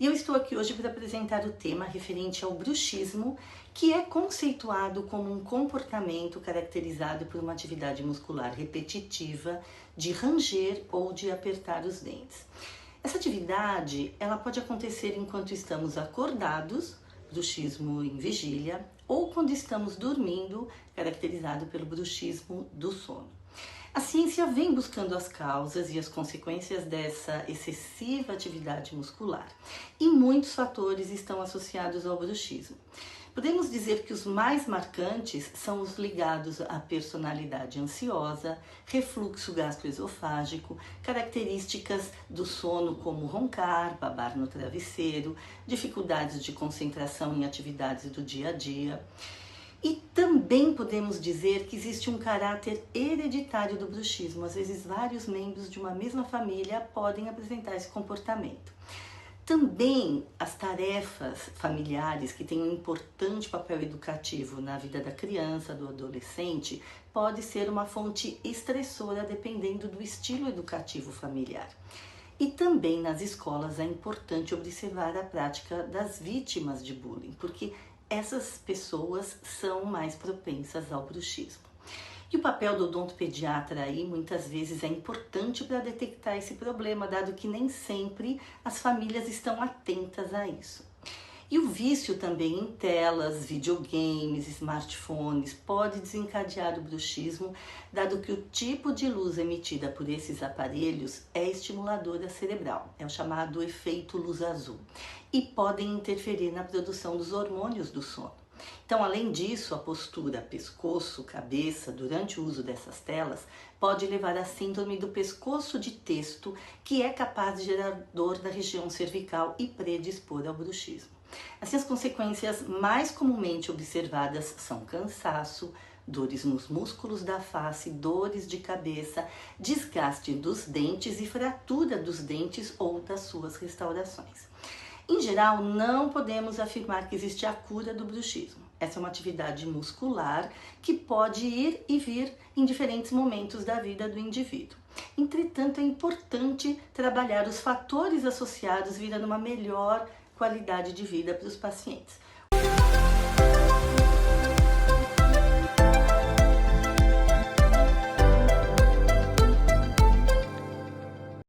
E eu estou aqui hoje para apresentar o tema referente ao bruxismo, que é conceituado como um comportamento caracterizado por uma atividade muscular repetitiva de ranger ou de apertar os dentes. Essa atividade, ela pode acontecer enquanto estamos acordados, bruxismo em vigília, ou quando estamos dormindo, caracterizado pelo bruxismo do sono. A ciência vem buscando as causas e as consequências dessa excessiva atividade muscular, e muitos fatores estão associados ao bruxismo. Podemos dizer que os mais marcantes são os ligados à personalidade ansiosa, refluxo gastroesofágico, características do sono como roncar, babar no travesseiro, dificuldades de concentração em atividades do dia a dia. E também podemos dizer que existe um caráter hereditário do bruxismo. Às vezes, vários membros de uma mesma família podem apresentar esse comportamento. Também as tarefas familiares, que têm um importante papel educativo na vida da criança, do adolescente, pode ser uma fonte estressora dependendo do estilo educativo familiar. E também nas escolas é importante observar a prática das vítimas de bullying, porque essas pessoas são mais propensas ao bruxismo. E o papel do odontopediatra aí muitas vezes é importante para detectar esse problema, dado que nem sempre as famílias estão atentas a isso. E o vício também em telas, videogames, smartphones pode desencadear o bruxismo, dado que o tipo de luz emitida por esses aparelhos é estimuladora cerebral, é o chamado efeito luz azul, e podem interferir na produção dos hormônios do sono. Então, além disso, a postura pescoço-cabeça durante o uso dessas telas pode levar à síndrome do pescoço de testo, que é capaz de gerar dor na região cervical e predispor ao bruxismo. Assim, as consequências mais comumente observadas são cansaço, dores nos músculos da face, dores de cabeça, desgaste dos dentes e fratura dos dentes ou das suas restaurações. Em geral, não podemos afirmar que existe a cura do bruxismo. Essa é uma atividade muscular que pode ir e vir em diferentes momentos da vida do indivíduo. Entretanto, é importante trabalhar os fatores associados, visando uma melhor qualidade de vida para os pacientes.